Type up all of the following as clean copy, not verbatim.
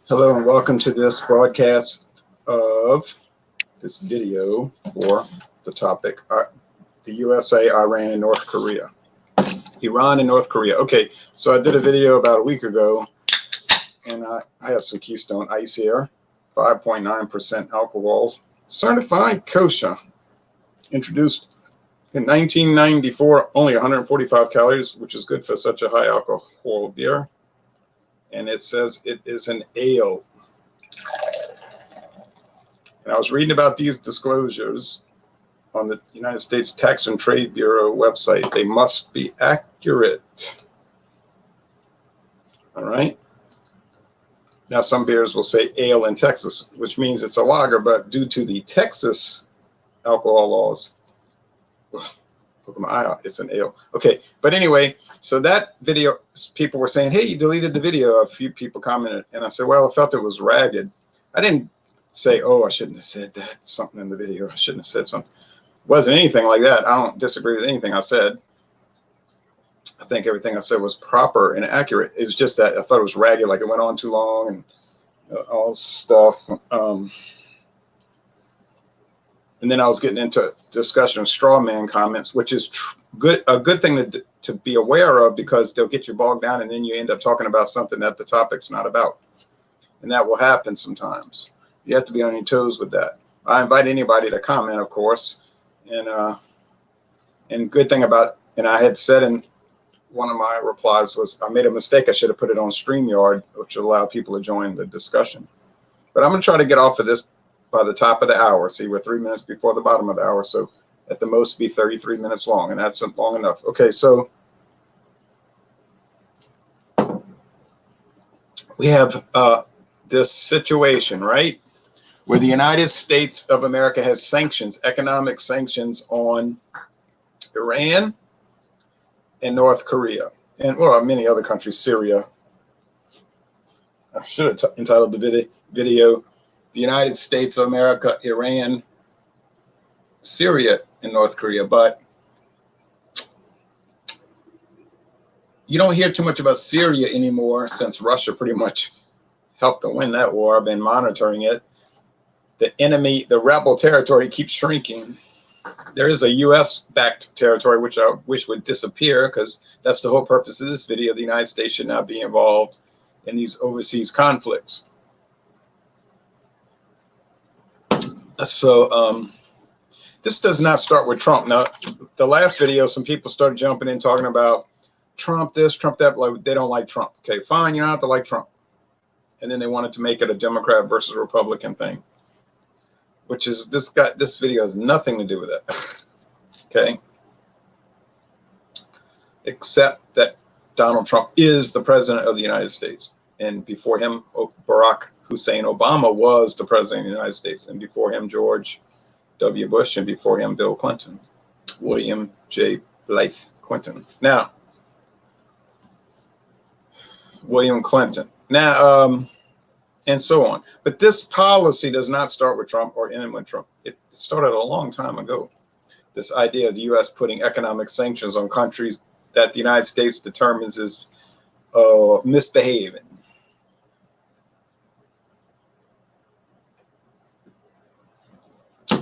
Hello and welcome to this broadcast of this video for the topic, the USA, Iran, and North Korea. Iran and North Korea. Okay, so I did a video about a week ago, and I have some Keystone Ice here, 5.9% alcohols, certified kosher, introduced in 1994, only 145 calories, which is good for such a high alcohol beer. And it says it is an ale. And I was reading about these disclosures on the United States Tax and Trade Bureau website. They must be accurate. All right. Now, some beers will say ale in Texas, which means it's a lager, but due to the Texas alcohol laws, look at my eye out, it's an ale. Okay, but anyway, so that video, people were saying, hey, you deleted the video. A few people commented, and I said, well, I felt it was ragged. I didn't say, oh, I shouldn't have said that, something in the video. I shouldn't have said something. It wasn't anything like that. I don't disagree with anything I said. I think everything I said was proper and accurate. It was just that I thought it was ragged, like it went on too long and all this stuff. And then I was getting into discussion of straw man comments, which is a good thing to be aware of, because they'll get you bogged down and then you end up talking about something that the topic's not about. And that will happen sometimes. You have to be on your toes with that. I invite anybody to comment, of course. And good thing about, and I had said in one of my replies was, I made a mistake. I should have put it on StreamYard, which will allow people to join the discussion. But I'm going to try to get off of this by the top of the hour. See, we're 3 minutes before the bottom of the hour, so at the most be 33 minutes long, and that's long enough. Okay, so we have this situation, right, where the United States of America has sanctions, economic sanctions on Iran and North Korea, and well, many other countries, Syria. I should have entitled the video, the United States of America, Iran, Syria, and North Korea. But you don't hear too much about Syria anymore since Russia pretty much helped to win that war. I've been monitoring it. The enemy, the rebel territory keeps shrinking. There is a U.S.-backed territory, which I wish would disappear, because that's the whole purpose of this video. The United States should not be involved in these overseas conflicts. So this does not start with Trump. Now, the last video, some people started jumping in talking about Trump this, Trump that, like they don't like Trump. Okay, fine, you don't have to like Trump. And then they wanted to make it a Democrat versus Republican thing, which is this video has nothing to do with it. Okay, except that Donald Trump is the president of the United States, and before him, Barack Hussein Obama was the president of the United States, and before him, George W. Bush, and before him, Bill Clinton, William J. Blythe Clinton. Now, William Clinton. Now, and so on. But this policy does not start with Trump or end with Trump. It started a long time ago. This idea of the U.S. putting economic sanctions on countries that the United States determines is misbehaving.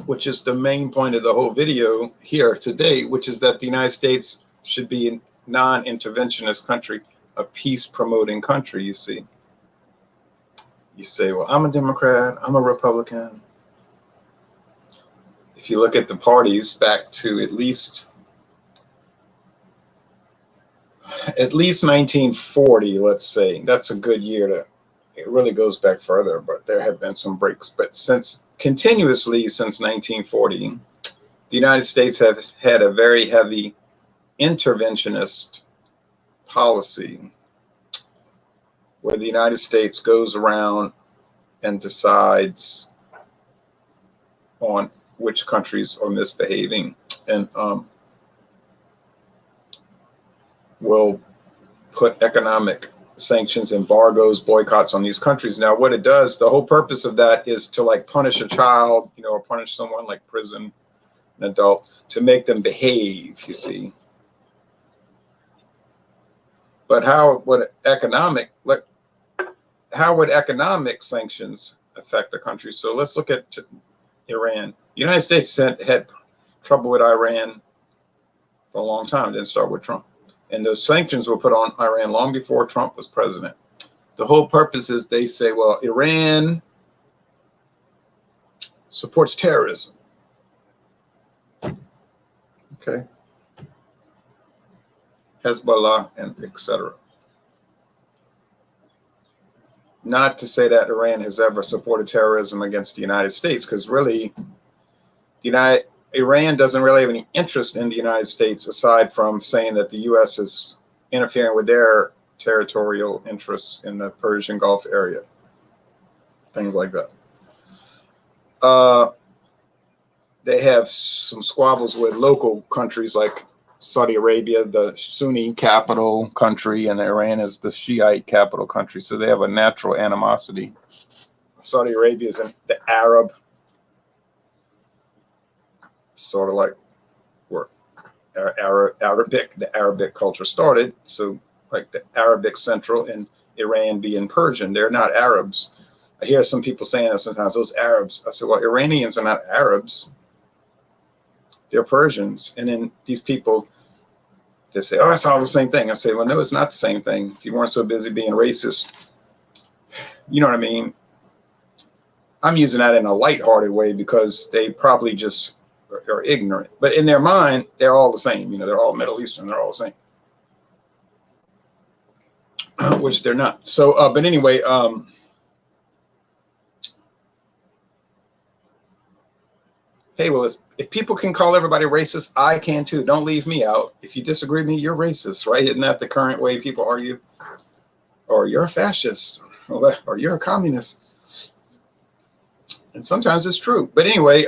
Which is the main point of the whole video here today, which is that the United States should be a non-interventionist country, a peace-promoting country, you see. You say, well, I'm a Democrat, I'm a Republican. If you look at the parties back to at least 1940, let's say, that's a good year to, it really goes back further, but there have been some breaks. But continuously since 1940, the United States have had a very heavy interventionist policy, where the United States goes around and decides on which countries are misbehaving, and will put economic sanctions, embargoes, boycotts on these countries. Now, what it does, the whole purpose of that is to like punish a child, you know, or punish someone like prison, an adult, to make them behave, you see. But how would economic, like how would economic sanctions affect the country? So let's look at Iran. The United States had trouble with Iran for a long time. It didn't start with Trump. And those sanctions were put on Iran long before Trump was president. The whole purpose is they say, well, Iran supports terrorism. Okay. Hezbollah and etc. Not to say that Iran has ever supported terrorism against the United States, because really, Iran doesn't really have any interest in the United States aside from saying that the U.S. is interfering with their territorial interests in the Persian Gulf area, things like that. They have some squabbles with local countries like Saudi Arabia, the Sunni capital country, and Iran is the Shiite capital country. So they have a natural animosity. Saudi Arabia is the Arab, sort of like where the Arabic culture started. So like the Arabic Central and Iran being Persian, they're not Arabs. I hear some people saying that sometimes, those Arabs. I said, well, Iranians are not Arabs. They're Persians. And then these people, they say, oh, it's all the same thing. I say, well, no, it's not the same thing. If you weren't so busy being racist, you know what I mean? I'm using that in a lighthearted way because they probably just are ignorant. But in their mind, they're all the same. You know, they're all Middle Eastern. They're all the same, which they're not. So, but anyway, hey, well, if people can call everybody racist, I can too. Don't leave me out. If you disagree with me, you're racist, right? Isn't that the current way people argue? Or you're a fascist, or you're a communist. And sometimes it's true. But anyway,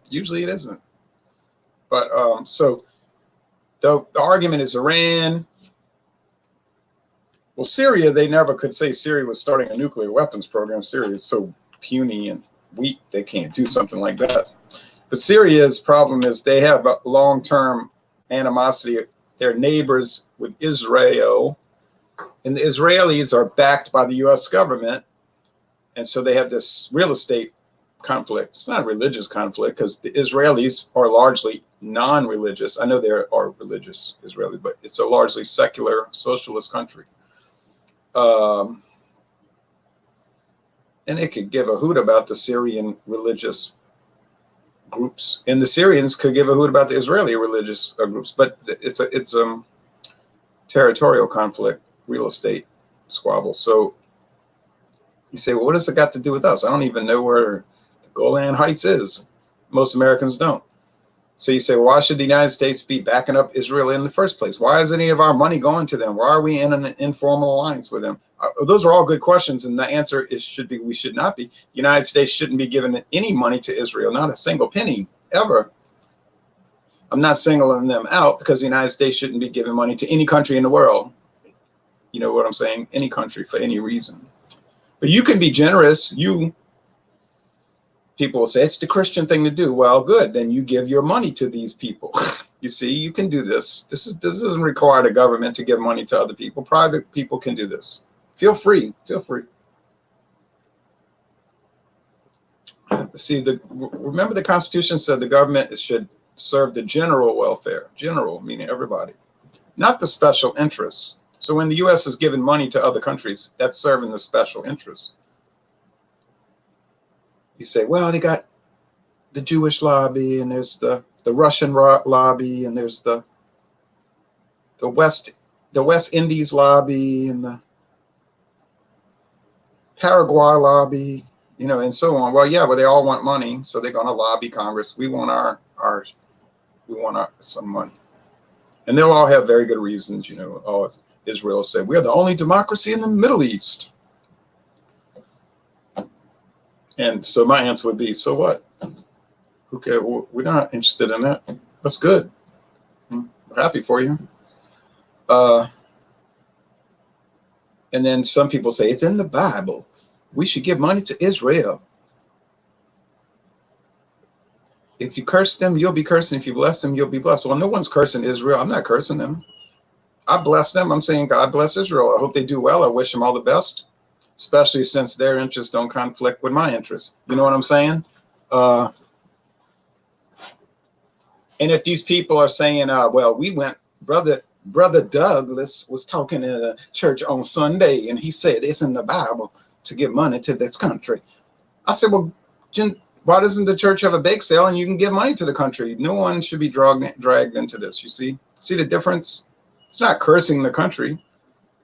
usually it isn't. But so the argument is Iran. Well, Syria, they never could say Syria was starting a nuclear weapons program. Syria is so puny and weak, they can't do something like that. But Syria's problem is they have a long-term animosity. They're neighbors with Israel, and the Israelis are backed by the U.S. government. And so they have this real estate conflict. It's not a religious conflict because the Israelis are largely non-religious. I know there are religious Israelis, but it's a largely secular socialist country. And it could give a hoot about the Syrian religious groups, and the Syrians could give a hoot about the Israeli religious groups, but it's a territorial conflict, real estate squabble. So you say, well, what does it got to do with us? I don't even know where the Golan Heights is. Most Americans don't. So you say, well, why should the United States be backing up Israel in the first place? Why is any of our money going to them? Why are we in an informal alliance with them? Those are all good questions, and the answer is we should not be. The United States shouldn't be giving any money to Israel, not a single penny, ever. I'm not singling them out because the United States shouldn't be giving money to any country in the world. You know what I'm saying? Any country for any reason. But you can be generous. People will say, it's the Christian thing to do. Well, good. Then you give your money to these people. You see, you can do this. This doesn't require the government to give money to other people. Private people can do this. Feel free. Feel free. See, remember the Constitution said the government should serve the general welfare. General, meaning everybody. Not the special interests. So when the U.S. is giving money to other countries, that's serving the special interests. You say, well, they got the Jewish lobby, and there's the Russian lobby, and there's the West Indies lobby, and the Paraguay lobby, you know, and so on. Well, yeah, well, they all want money, so they're going to lobby Congress. We want some money, and they'll all have very good reasons, you know. Oh, Israel said we're the only democracy in the Middle East, and so my answer would be, so what? Okay, well, we're not interested in that. That's good. We're happy for you. And then some people say it's in the Bible. We should give money to Israel. If you curse them, you'll be cursing. If you bless them, you'll be blessed. Well, no one's cursing Israel. I'm not cursing them. I bless them. I'm saying God bless Israel. I hope they do well. I wish them all the best. especially since their interests don't conflict with my interests. You know what I'm saying? And if these people are saying, well, we went, Brother Douglas was talking in a church on Sunday, and he said it's in the Bible to give money to this country. I said, well, why doesn't the church have a bake sale and you can give money to the country? No one should be dragged into this. You see the difference? It's not cursing the country.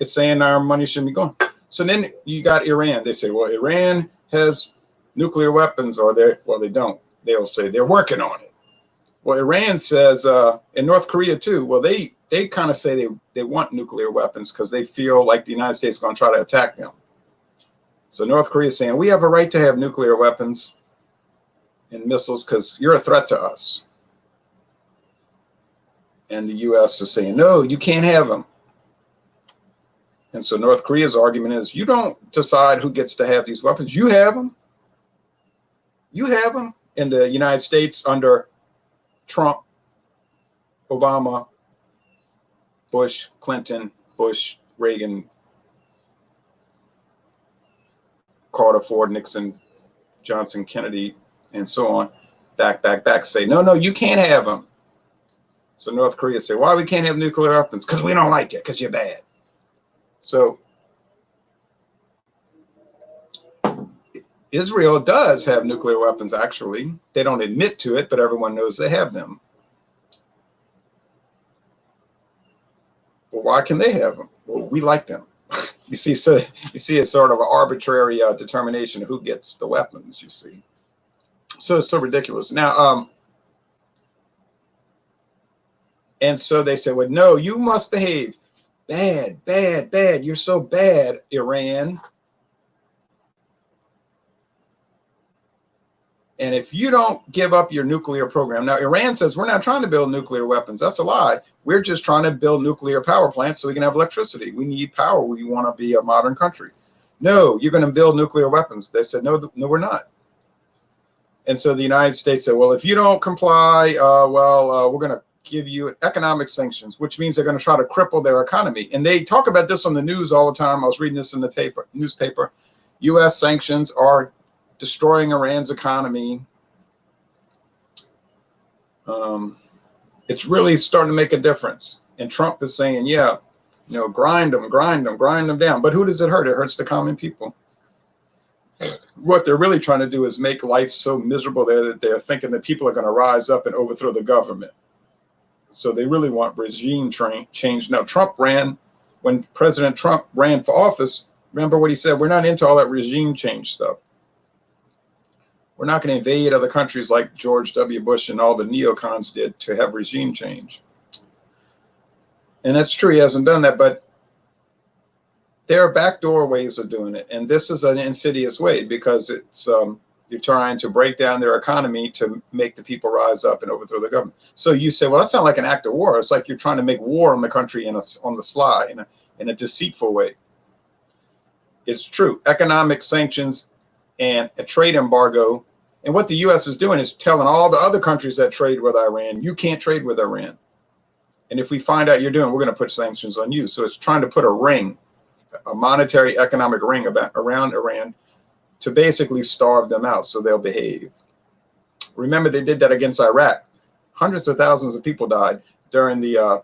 It's saying our money shouldn't be going. So then you got Iran. They say, well, Iran has nuclear weapons, or they don't. They'll say they're working on it. Well, Iran says, and North Korea too, well, they kind of say they want nuclear weapons because they feel like the United States is going to try to attack them. So North Korea is saying, we have a right to have nuclear weapons and missiles because you're a threat to us. And the U.S. is saying, no, you can't have them. And so North Korea's argument is, you don't decide who gets to have these weapons. You have them. You have them. In the United States, under Trump, Obama, Bush, Clinton, Bush, Reagan, Carter, Ford, Nixon, Johnson, Kennedy, and so on, back, say, no, you can't have them. So North Korea say, why we can't have nuclear weapons? Because we don't like it, because you're bad. So Israel does have nuclear weapons, actually. They don't admit to it, but everyone knows they have them. Well, why can they have them? Well, we like them. You see, it's sort of an arbitrary determination of who gets the weapons, you see. So it's so ridiculous. Now, and so they say, well, no, you must behave. Bad. You're so bad, Iran. And if you don't give up your nuclear program, now Iran says, we're not trying to build nuclear weapons. That's a lie. We're just trying to build nuclear power plants so we can have electricity. We need power. We want to be a modern country. No, you're going to build nuclear weapons. They said, no, we're not. And so the United States said, well, if you don't comply, we're going to give you economic sanctions, which means they're going to try to cripple their economy. And they talk about this on the news all the time. I was reading this in the newspaper. U.S. sanctions are destroying Iran's economy. It's really starting to make a difference. And Trump is saying, yeah, grind them down. But who does it hurt? It hurts the common people. What they're really trying to do is make life so miserable there that they're thinking that people are going to rise up and overthrow the government. So they really want regime change. Now, when President Trump ran for office, remember what he said? We're not into all that regime change stuff. We're not going to invade other countries like George W. Bush and all the neocons did to have regime change. And that's true, he hasn't done that, but there are backdoor ways of doing it. And this is an insidious way because it's you're trying to break down their economy to make the people rise up and overthrow the government. So you say, well, that's not like an act of war. It's like you're trying to make war on the country on the sly, in a deceitful way. It's true. Economic sanctions and a trade embargo. And what the U.S. is doing is telling all the other countries that trade with Iran, you can't trade with Iran. And if we find out you're doing, we're going to put sanctions on you. So it's trying to put a ring, a monetary economic ring around Iran to basically starve them out so they'll behave. Remember, they did that against Iraq. Hundreds of thousands of people died during the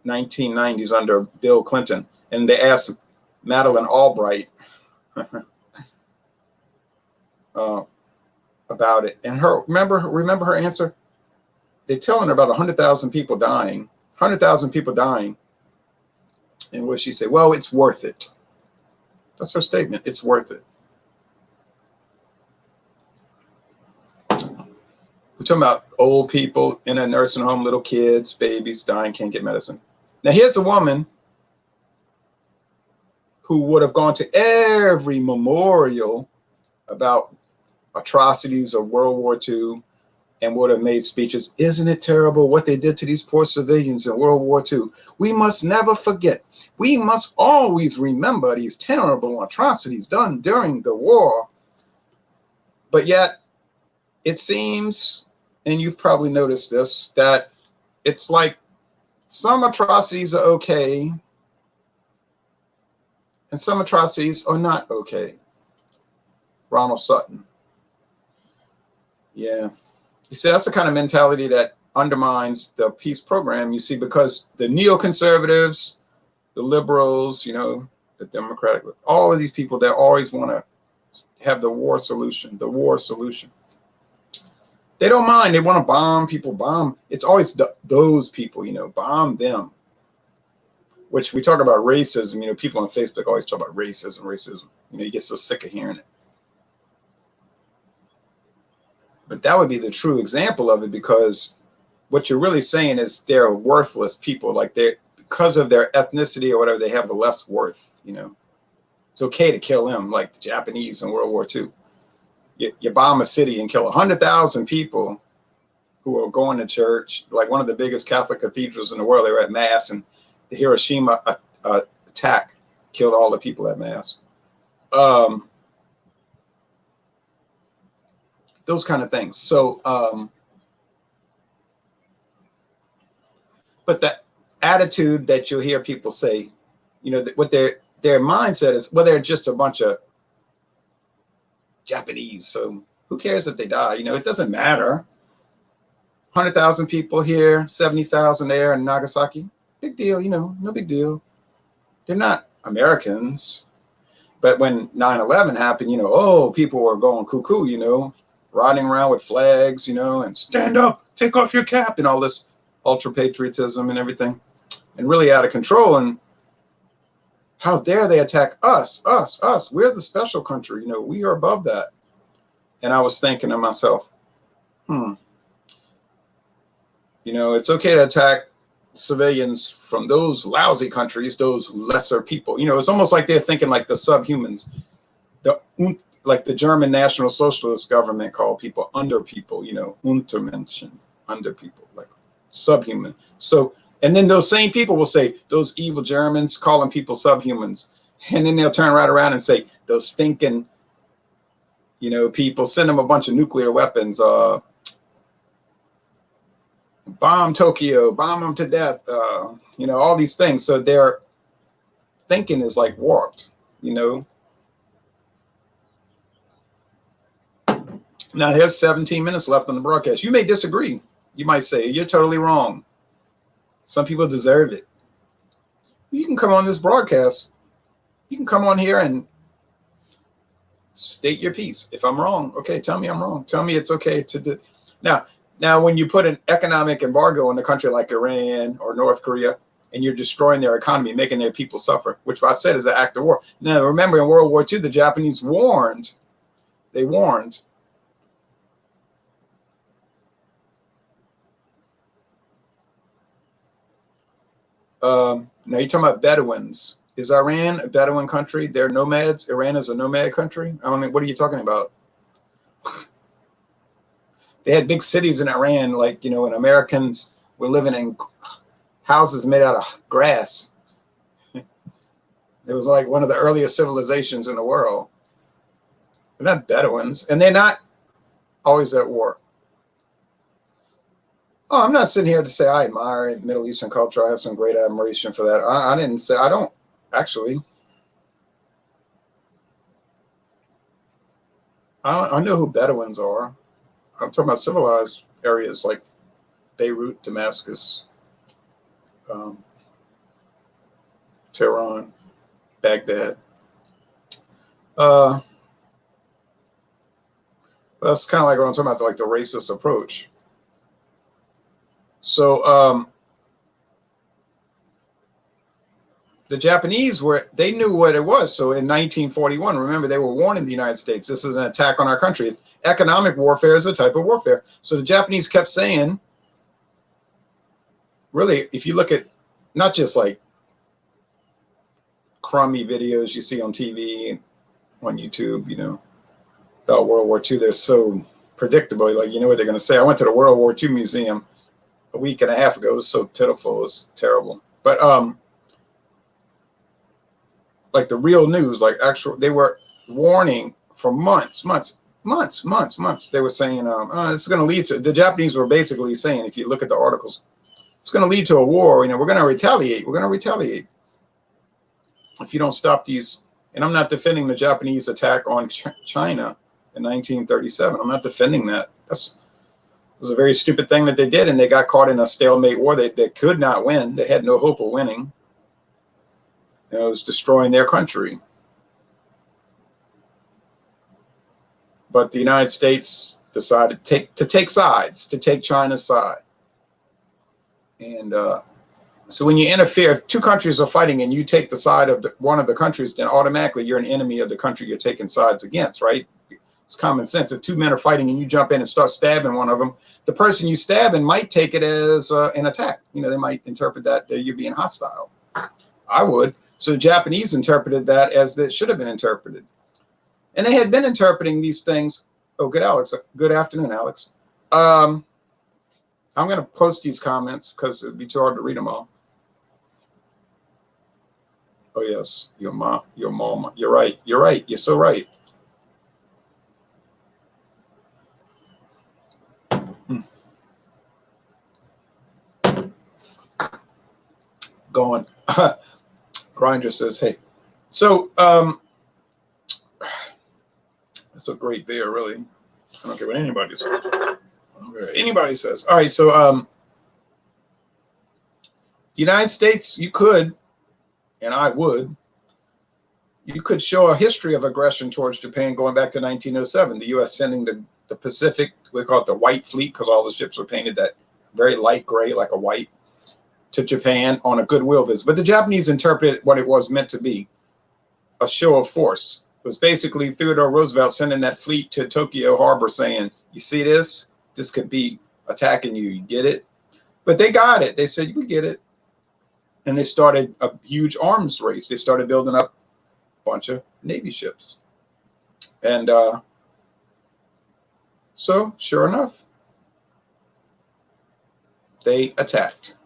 1990s under Bill Clinton. And they asked Madeleine Albright about it. And remember her answer? They're telling her about 100,000 people dying. 100,000 people dying. And what she said, well, it's worth it. That's her statement. It's worth it. We're talking about old people in a nursing home, little kids, babies dying, can't get medicine. Now, here's a woman who would have gone to every memorial about atrocities of World War II and would have made speeches. Isn't it terrible what they did to these poor civilians in World War II? We must never forget. We must always remember these terrible atrocities done during the war. But yet, it seems, and you've probably noticed this, that it's like some atrocities are okay, and some atrocities are not okay. Ronald Sutton. Yeah. You see, that's the kind of mentality that undermines the peace program, you see, because the neoconservatives, the liberals, you know, the Democratic, all of these people, they always want to have the war solution, the war solution. They don't mind. They want to bomb people, bomb. It's always those people, you know, bomb them. Which we talk about racism, you know, people on Facebook always talk about racism. You know, you get so sick of hearing it. But that would be the true example of it, because what you're really saying is they're worthless people. Like they're, because of their ethnicity or whatever, they have the less worth, you know. It's okay to kill them, like the Japanese in World War II. You bomb a city and kill 100,000 people who are going to church, like one of the biggest Catholic cathedrals in the world. They were at Mass, and the Hiroshima attack killed all the people at Mass. Those kind of things. So, but the attitude that you'll hear people say, you know, what their mindset is, well, they're just a bunch of Japanese, so who cares if they die? You know, it doesn't matter. 100,000 people here, 70,000 there in Nagasaki. Big deal, you know, no big deal. They're not Americans. But when 9/11 happened, you know, oh, people were going cuckoo, you know, riding around with flags, you know, and stand up, take off your cap, and all this ultra patriotism and everything, and really out of control. And how dare they attack us? We're the special country, you know, we are above that. And I was thinking to myself, you know, it's okay to attack civilians from those lousy countries, those lesser people. You know, it's almost like they're thinking like the subhumans, like the German National Socialist government called people under people, you know, Untermenschen, under people, like subhuman. So, and then those same people will say, those evil Germans calling people subhumans. And then they'll turn right around and say, those stinking, you know, people, send them a bunch of nuclear weapons, bomb Tokyo, bomb them to death, you know, all these things. So their thinking is like warped, you know. Now here's 17 minutes left on the broadcast. You may disagree. You might say, you're totally wrong. Some people deserve it. You can come on this broadcast. You can come on here and state your piece. If I'm wrong, okay, tell me I'm wrong. Tell me it's okay to do. Now, when you put an economic embargo on a country like Iran or North Korea, and you're destroying their economy, making their people suffer, which I said is an act of war. Now, remember in World War II, the Japanese warned. They warned. Now you're talking about Bedouins. Is Iran a Bedouin country? They're nomads. Iran is a nomad country. I don't know. What are you talking about? They had big cities in Iran, like, you know, when Americans were living in houses made out of grass. It was like one of the earliest civilizations in the world. They're not Bedouins, and they're not always at war. Oh, I'm not sitting here to say I admire Middle Eastern culture. I have some great admiration for that. I didn't say, I don't actually. I know who Bedouins are. I'm talking about civilized areas like Beirut, Damascus, Tehran, Baghdad. That's kind of like what I'm talking about, like the racist approach. So the Japanese they knew what it was. So in 1941, remember, they were warning the United States, this is an attack on our country. Economic warfare is a type of warfare. So the Japanese kept saying, really, if you look at not just like crummy videos you see on TV, on YouTube, you know, about World War II, they're so predictable. Like, you know what they're going to say. I went to the World War II Museum a week and a half ago. It was so pitiful. It was terrible. But like the real news, like actual, they were warning for months. They were saying, it's going to lead to, the Japanese were basically saying, if you look at the articles, it's going to lead to a war. You know, we're going to retaliate. We're going to retaliate if you don't stop these And I'm not defending the Japanese attack on China in 1937. I'm not defending that. It was a very stupid thing that they did, and they got caught in a stalemate war. They could not win. They had no hope of winning. It was destroying their country. But the United States decided to take sides, to take China's side. And so when you interfere, if two countries are fighting and you take the side of one of the countries, then automatically you're an enemy of the country you're taking sides against, right? It's common sense. If two men are fighting and you jump in and start stabbing one of them, the person you stabbing might take it as an attack. You know, they might interpret that you're being hostile. I would. So the Japanese interpreted that as it should have been interpreted. And they had been interpreting these things. Oh, good, Alex. Good afternoon, Alex. I'm going to post these comments because it'd be too hard to read them all. Oh, yes. Your mom. You're right. You're right. You're so right. Going. Grinder says, hey. So, that's a great beer, really. I don't care what anybody says. Anybody says. All right, so the United States, you could, and I would, you could show a history of aggression towards Japan going back to 1907. The U.S. sending the Pacific, we call it the White Fleet because all the ships were painted that very light gray, like a white, to Japan on a goodwill visit. But the Japanese interpreted what it was meant to be, a show of force. It was basically Theodore Roosevelt sending that fleet to Tokyo Harbor saying, you see this? This could be attacking you. You get it? But they got it. They said, we get it. And they started a huge arms race. They started building up a bunch of Navy ships. And so, sure enough, they attacked.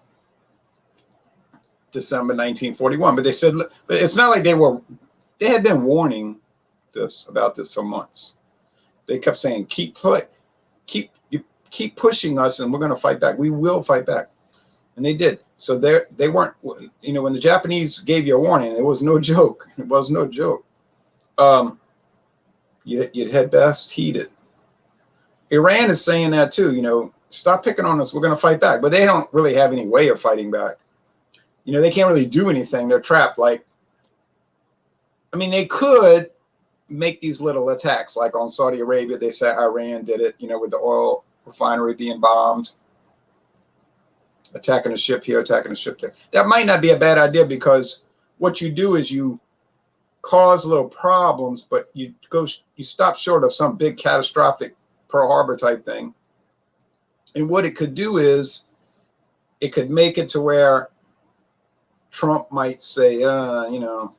December 1941. But they said, it's not like they had been warning about this for months. They kept saying, keep pushing us and we're going to fight back. We will fight back. And they did. So they weren't, you know, when the Japanese gave you a warning, it was no joke. It was no joke. You'd had best heed it. Iran is saying that too, you know, stop picking on us. We're going to fight back. But they don't really have any way of fighting back. You know, they can't really do anything. They're trapped. Like, I mean, they could make these little attacks, like on Saudi Arabia. They said Iran did it, you know, with the oil refinery being bombed, attacking a ship here, attacking a ship there. That might not be a bad idea because what you do is you cause little problems, but you stop short of some big catastrophic Pearl Harbor type thing. And what it could do is it could make it to where Trump might say, you know,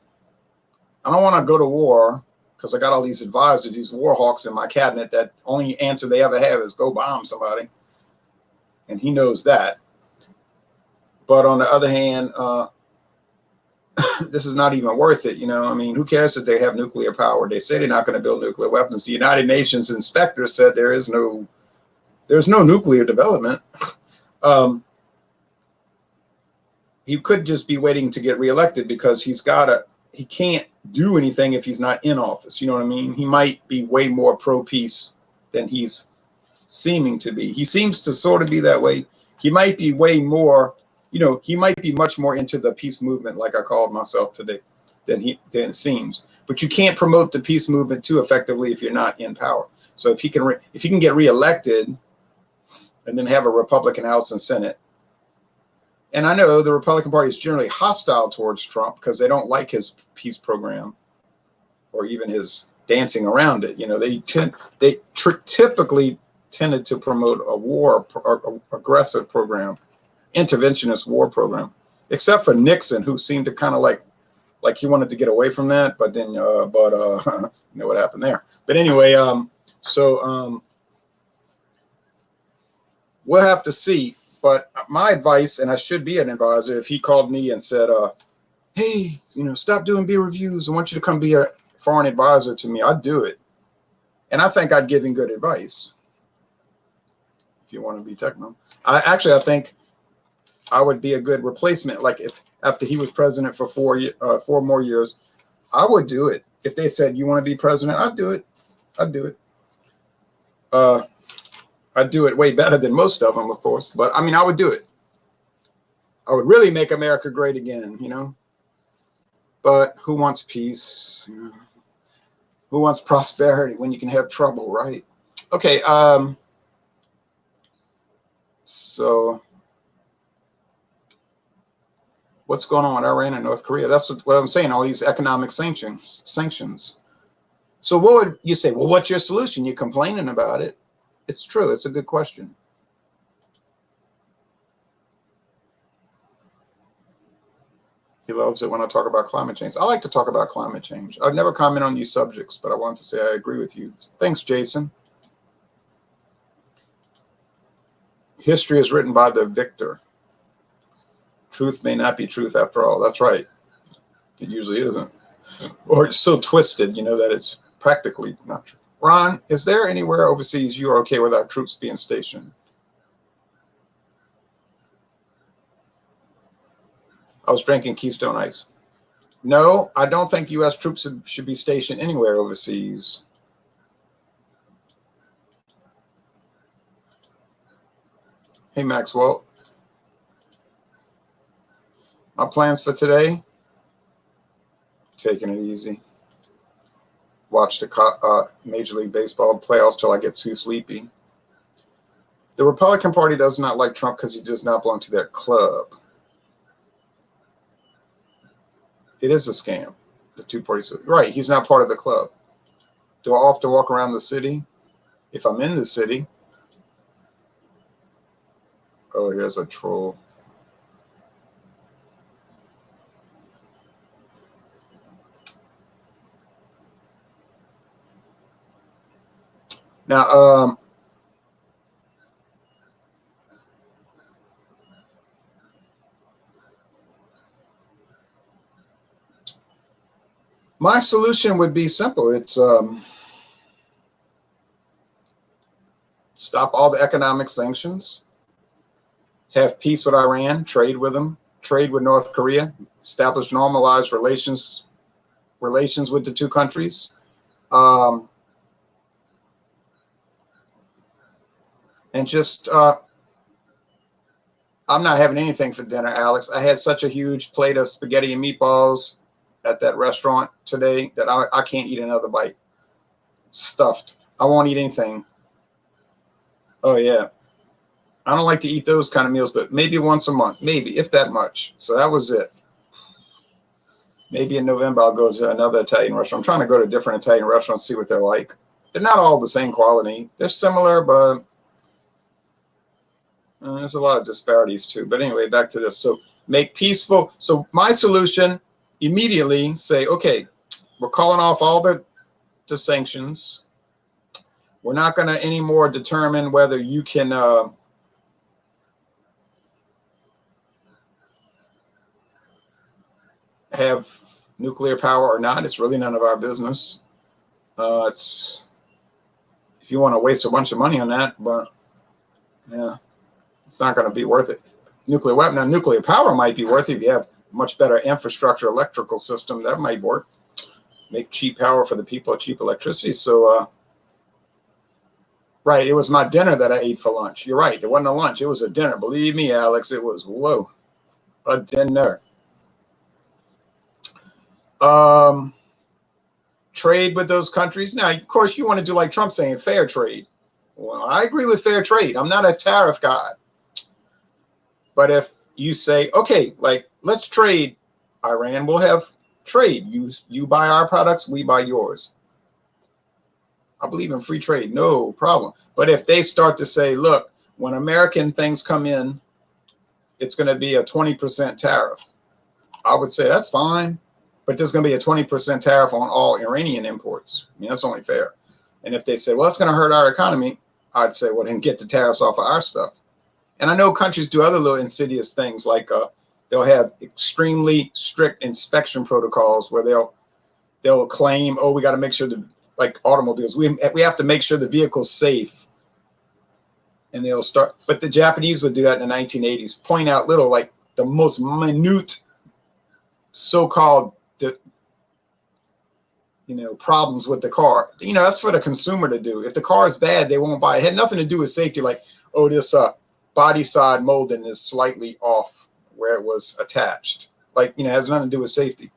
I don't want to go to war because I got all these advisors, these war hawks in my cabinet that only answer they ever have is go bomb somebody. And he knows that. But on the other hand, this is not even worth it. You know, I mean, who cares if they have nuclear power? They say they're not going to build nuclear weapons. The United Nations inspector said there's no nuclear development. He could just be waiting to get reelected because he can't do anything if he's not in office. You know what I mean? He might be way more pro-peace than he's seeming to be. He seems to sort of be that way. He might be way more, you know, he might be much more into the peace movement, like I called myself today, than it seems. But you can't promote the peace movement too effectively if you're not in power. So if he can get reelected and then have a Republican House and Senate. And I know the Republican Party is generally hostile towards Trump because they don't like his peace program or even his dancing around it. You know, they typically tended to promote a war or aggressive program, interventionist war program, except for Nixon, who seemed to kind of like he wanted to get away from that. But then, you know what happened there. But anyway, we'll have to see. But my advice, and I should be an advisor, if he called me and said, hey, you know, stop doing beer reviews. I want you to come be a foreign advisor to me. I'd do it. And I think I'd give him good advice. If you want to be techno. I think I would be a good replacement. Like if after he was president for 4 more years, I would do it. If they said, you want to be president, I'd do it. I'd do it. I'd do it way better than most of them, of course. But I mean, I would do it. I would really make America great again, you know. But who wants peace? You know? Who wants prosperity when you can have trouble, right? Okay. So what's going on with Iran and North Korea? That's what I'm saying. All these economic sanctions. So what would you say? Well, what's your solution? You're complaining about it. It's true. It's a good question. He loves it when I talk about climate change. I like to talk about climate change. I'd never comment on these subjects, but I want to say I agree with you. Thanks, Jason. History is written by the victor. Truth may not be truth after all. That's right. It usually isn't. Or it's so twisted, you know, that it's practically not true. Ron, is there anywhere overseas you are okay with our troops being stationed? I was drinking Keystone Ice. No, I don't think U.S. troops should be stationed anywhere overseas. Hey, Maxwell. My plans for today, taking it easy. Watch the Major League Baseball playoffs till I get too sleepy. The Republican Party does not like Trump because he does not belong to their club. It is a scam. The two-party system. Right, he's not part of the club. Do I have to walk around the city? If I'm in the city. Oh, here's a troll. Now, my solution would be simple. It's stop all the economic sanctions, have peace with Iran, trade with them, trade with North Korea, establish normalized relations with the two countries. And just, I'm not having anything for dinner, Alex. I had such a huge plate of spaghetti and meatballs at that restaurant today that I can't eat another bite. Stuffed. I won't eat anything. Oh, yeah. I don't like to eat those kind of meals, but maybe once a month, maybe, if that much. So that was it. Maybe in November, I'll go to another Italian restaurant. I'm trying to go to different Italian restaurants, see what they're like. They're not all the same quality. They're similar, but there's a lot of disparities too. But anyway, back to this. So make peaceful. So my solution, immediately say, okay, we're calling off all the sanctions. We're not going to anymore determine whether you can have nuclear power or not. It's really none of our business. It's if you want to waste a bunch of money on that, but yeah, it's not going to be worth it. Nuclear weapon, now nuclear power might be worth it if you have much better infrastructure, electrical system. That might work. Make cheap power for the people, cheap electricity. So, right, it was my dinner that I ate for lunch. You're right. It wasn't a lunch. It was a dinner. Believe me, Alex, it was, whoa, a dinner. Trade with those countries. Now, of course, you want to do like Trump saying fair trade. Well, I agree with fair trade. I'm not a tariff guy. But if you say, okay, like, let's trade, Iran will have trade. You buy our products, we buy yours. I believe in free trade, no problem. But if they start to say, look, when American things come in, it's going to be a 20% tariff. I would say that's fine. But there's going to be a 20% tariff on all Iranian imports. I mean, that's only fair. And if they say, well, it's going to hurt our economy, I'd say, well, then get the tariffs off of our stuff. And I know countries do other little insidious things, like they'll have extremely strict inspection protocols where they'll claim, oh, we got to make sure like automobiles, we have to make sure the vehicle's safe. And they'll start, but the Japanese would do that in the 1980s, point out little, like the most minute so-called problems with the car. That's for the consumer to do. If the car is bad, they won't buy it. It had nothing to do with safety. Like, oh, this body side molding is slightly off where it was attached. Like, it has nothing to do with safety.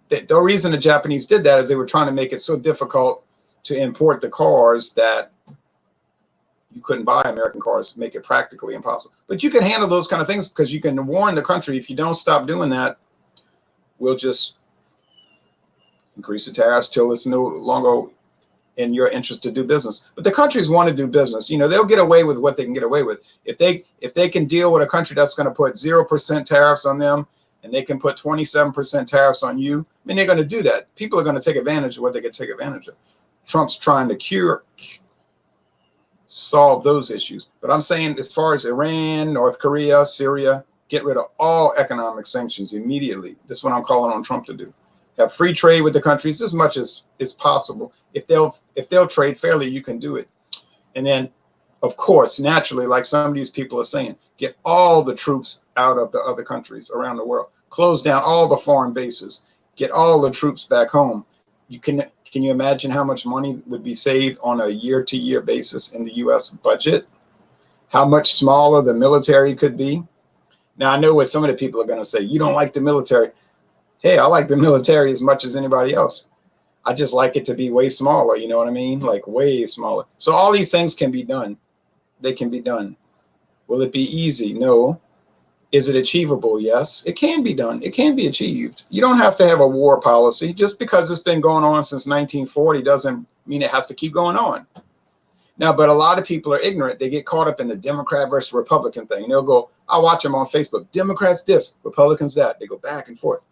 The reason the Japanese did that is they were trying to make it so difficult to import the cars that you couldn't buy American cars, make it practically impossible. But you can handle those kind of things because you can warn the country, if you don't stop doing that, we'll just increase the tariffs till it's no longer in your interest to do business. But the countries want to do business. They'll get away with what they can get away with. If they can deal with a country that's going to put 0% tariffs on them, and they can put 27% tariffs on you, they're going to do that. People are going to take advantage of what they can take advantage of. Trump's trying to solve those issues. But I'm saying, as far as Iran, North Korea, Syria, get rid of all economic sanctions immediately. This is what I'm calling on Trump to do. Have free trade with the countries as much as is possible. If they'll trade fairly, you can do it. And then, of course, naturally, like some of these people are saying, get all the troops out of the other countries around the world. Close down all the foreign bases. Get all the troops back home. Can you imagine how much money would be saved on a year-to-year basis in the U.S. budget? How much smaller the military could be? Now, I know what some of the people are going to say. You don't like the military. Hey, I like the military as much as anybody else. I just like it to be way smaller. You know what I mean? Like way smaller. So all these things can be done. They can be done. Will it be easy? No. Is it achievable? Yes. It can be done. It can be achieved. You don't have to have a war policy. Just because it's been going on since 1940 doesn't mean it has to keep going on. Now, but a lot of people are ignorant. They get caught up in the Democrat versus Republican thing. They'll go, I watch them on Facebook. Democrats this, Republicans that. They go back and forth.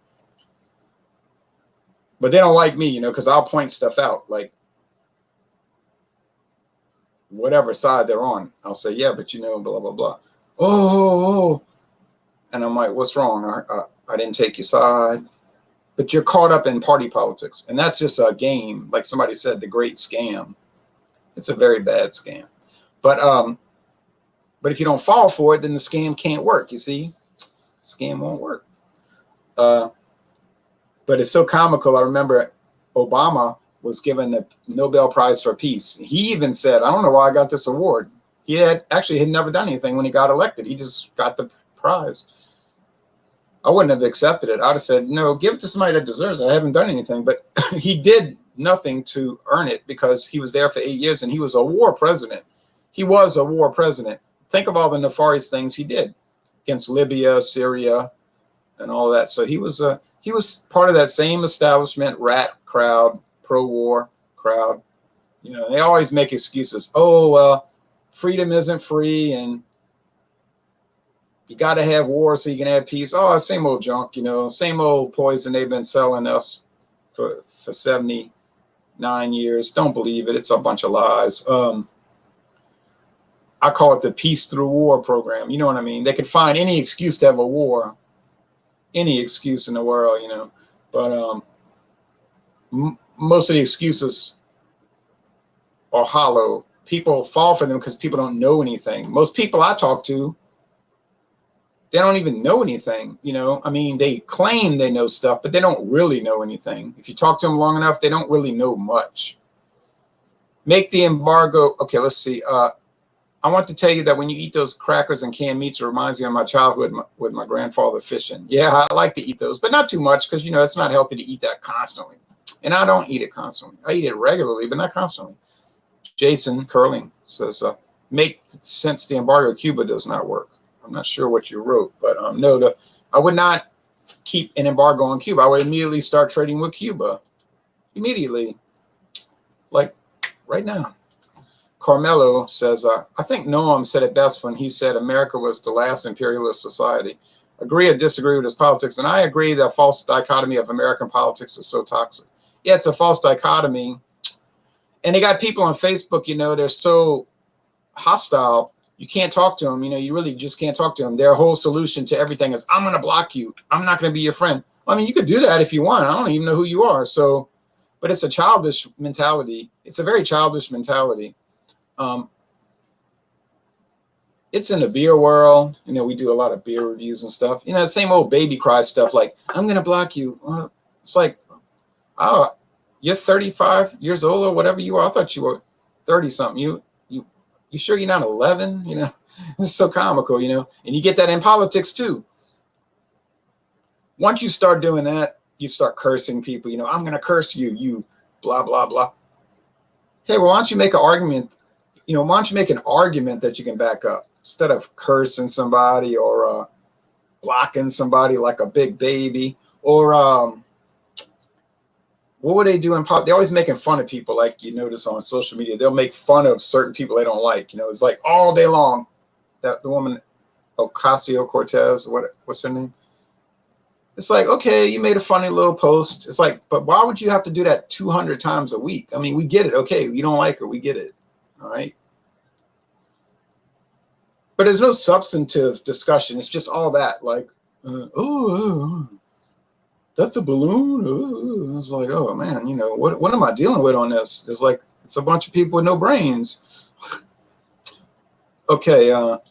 But they don't like me, because I'll point stuff out, like whatever side they're on. I'll say, yeah, but blah, blah, blah. Oh. And I'm like, what's wrong? I didn't take your side. But you're caught up in party politics. And that's just a game. Like somebody said, the great scam. It's a very bad scam. But if you don't fall for it, then the scam can't work, you see? Scam won't work. But it's so comical. I remember Obama was given the Nobel Prize for Peace. He even said, I don't know why I got this award. He had never done anything when he got elected. He just got the prize. I wouldn't have accepted it. I'd have said, no, give it to somebody that deserves it. I haven't done anything. But he did nothing to earn it because he was there for 8 years and he was a war president. He was a war president. Think of all the nefarious things he did against Libya, Syria, and all that. So he was part of that same establishment, rat crowd, pro-war crowd. They always make excuses. Oh, well, freedom isn't free and you got to have war so you can have peace. Oh, same old junk, same old poison they've been selling us for 79 years. Don't believe it. It's a bunch of lies. I call it the peace through war program. You know what I mean? They could find any excuse to have a war, any excuse in the world, But most of the excuses are hollow. People fall for them because people don't know anything. Most people I talk to, they don't even know anything, they claim they know stuff, but they don't really know anything. If you talk to them long enough, they don't really know much. Make the embargo. Okay, let's see. I want to tell you that when you eat those crackers and canned meats, it reminds me of my childhood with my grandfather fishing. Yeah, I like to eat those, but not too much because, it's not healthy to eat that constantly. And I don't eat it constantly. I eat it regularly, but not constantly. Jason Curling says, make sense the embargo of Cuba does not work. I'm not sure what you wrote, but no, I would not keep an embargo on Cuba. I would immediately start trading with Cuba. Immediately. Like right now. Carmelo says, I think Noam said it best when he said America was the last imperialist society. Agree or disagree with his politics? And I agree that false dichotomy of American politics is so toxic. Yeah, it's a false dichotomy. And they got people on Facebook, they're so hostile. You can't talk to them. You really just can't talk to them. Their whole solution to everything is, I'm going to block you. I'm not going to be your friend. I mean, you could do that if you want. I don't even know who you are. So, but it's a childish mentality. It's a very childish mentality. It's in the beer world. We do a lot of beer reviews and stuff. The same old baby cry stuff like, I'm going to block you. It's like, oh, You're 35 years old or whatever you are. I thought you were 30 something. You sure you're not 11? You know, it's so comical, you know, and you get that in politics too. Once you start doing that, you start cursing people, you know, I'm going to curse you, you blah, blah, blah. Hey, well, why don't you make an argument? You know, why don't you make an argument that you can back up instead of cursing somebody or blocking somebody like a big baby or what would they do in politics? They're always making fun of people, like you notice on social media. They'll make fun of certain people they don't like. You know, it's like all day long. That the woman, Ocasio-Cortez, what's her name? It's like, okay, you made a funny little post. It's like, but why would you have to do that 200 times a week? I mean, we get it. Okay, you don't like her. We get it. All right. But there's no substantive discussion. It's just all that, like, that's a balloon. Ooh. It's like, oh man, you know, what am I dealing with on this? It's like, it's a bunch of people with no brains. Okay, so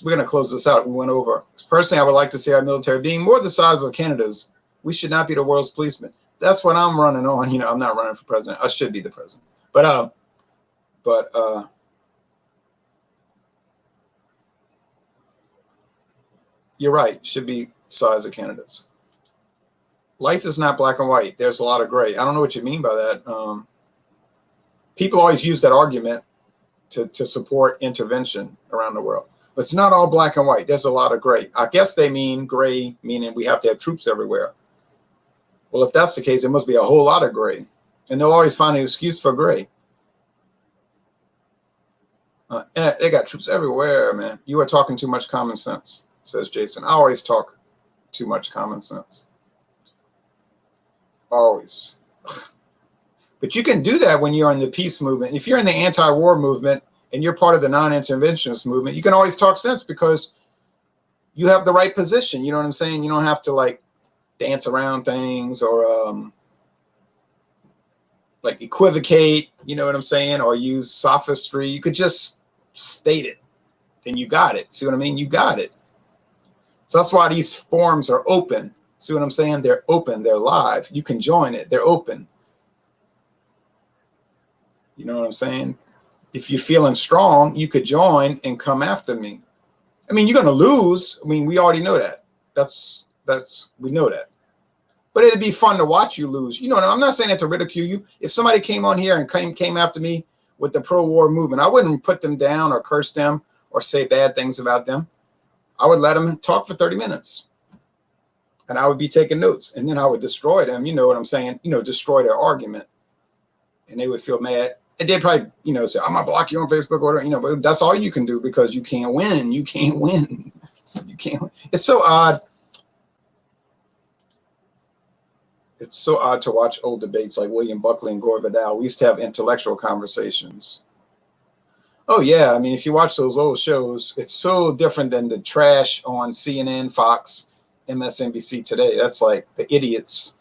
we're gonna close this out. We went over. Personally, I would like to see our military being more the size of Canada's. We should not be the world's policeman. That's what I'm running on. You know, I'm not running for president. I should be the president. But you're right. Should be size of Canada's. Life is not black and white. There's a lot of gray. I don't know what you mean by that. People always use that argument to support intervention around the world. But it's not all black and white. There's a lot of gray. I guess they mean gray, meaning we have to have troops everywhere. Well, if that's the case, there must be a whole lot of gray. And they'll always find an excuse for gray. They got troops everywhere, man. You are talking too much common sense, says Jason. I always talk too much common sense. Always. But you can do that when you're in the peace movement. If you're in the anti-war movement and you're part of the non-interventionist movement, you can always talk sense because you have the right position. You know what I'm saying? You don't have to like dance around things or like equivocate, you know what I'm saying? Or use sophistry. You could just state it. Then you got it. See what I mean? You got it. So that's why these forums are open. See what I'm saying? They're open. They're live. You can join it. They're open. You know what I'm saying? If you're feeling strong, you could join and come after me. I mean, you're going to lose. I mean, we already know that. We know that. But it'd be fun to watch you lose. You know, I'm not saying that to ridicule you. If somebody came on here and came after me with the pro-war movement, I wouldn't put them down or curse them or say bad things about them. I would let them talk for 30 minutes. And I would be taking notes. And then I would destroy them. You know what I'm saying? You know, destroy their argument. And they would feel mad. And they'd probably, you know, say, I'm going to block you on Facebook or whatever, you know, but that's all you can do because you can't win. You can't win. You can't. It's so odd. It's so odd to watch old debates like William Buckley and Gore Vidal. We used to have intellectual conversations. Oh, yeah. I mean, if you watch those old shows, it's so different than the trash on CNN, Fox, MSNBC today. That's like the idiots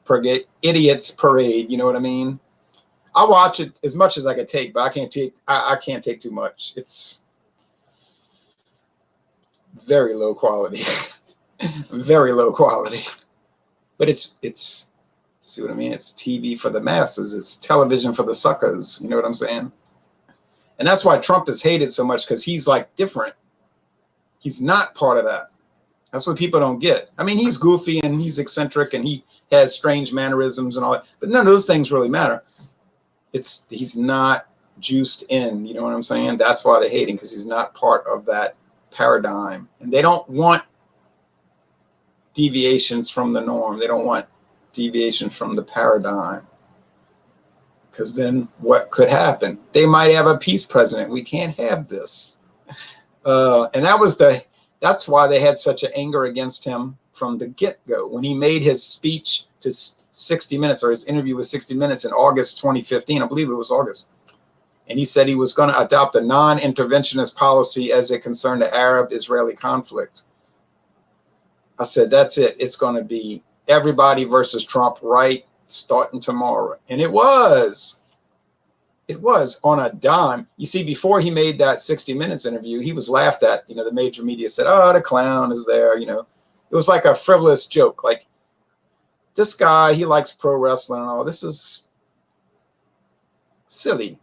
parade. You know what I mean? I watch it as much as I can take, but I can't take too much. It's very low quality. Very low quality. But it's see what I mean? It's TV for the masses. It's television for the suckers. You know what I'm saying? And that's why Trump is hated so much, because he's like different. He's not part of that. That's what people don't get. I mean, he's goofy and he's eccentric and he has strange mannerisms and all that, but none of those things really matter. He's not juiced in, you know what I'm saying? That's why they hate him, because he's not part of that paradigm. And they don't want deviations from the norm. They don't want deviations from the paradigm. Because then what could happen? They might have a peace president. We can't have this. And that's why they had such an anger against him from the get-go. When he made his speech to 60 Minutes, or his interview with 60 Minutes in August 2015, I believe it was August. And he said he was going to adopt a non-interventionist policy as it concerned the Arab-Israeli conflict. I said, that's it. It's going to be everybody versus Trump right starting tomorrow. And it was on a dime. You see, before he made that 60 Minutes interview, he was laughed at. You know, the major media said, oh, the clown is there. You know, it was like a frivolous joke. Like, this guy, he likes pro wrestling and all. This is silly.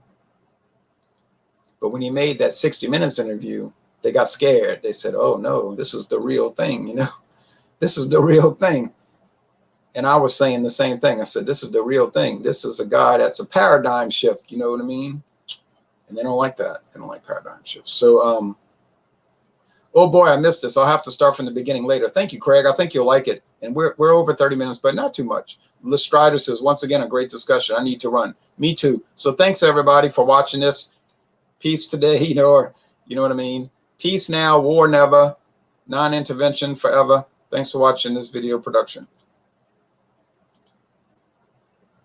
But when he made that 60 Minutes interview, they got scared. They said, oh no, this is the real thing, you know, this is the real thing. And I was saying the same thing. I said, this is the real thing. This is a guy that's a paradigm shift. You know what I mean? And they don't like that. They don't like paradigm shifts. So, oh boy, I missed this. I'll have to start from the beginning later. Thank you, Craig. I think you'll like it. And we're over 30 minutes, but not too much. Lestrider says, once again, a great discussion. I need to run. Me too. So thanks everybody for watching this. Peace today, you know, or you know what I mean? Peace now, war never, non-intervention forever. Thanks for watching this video production.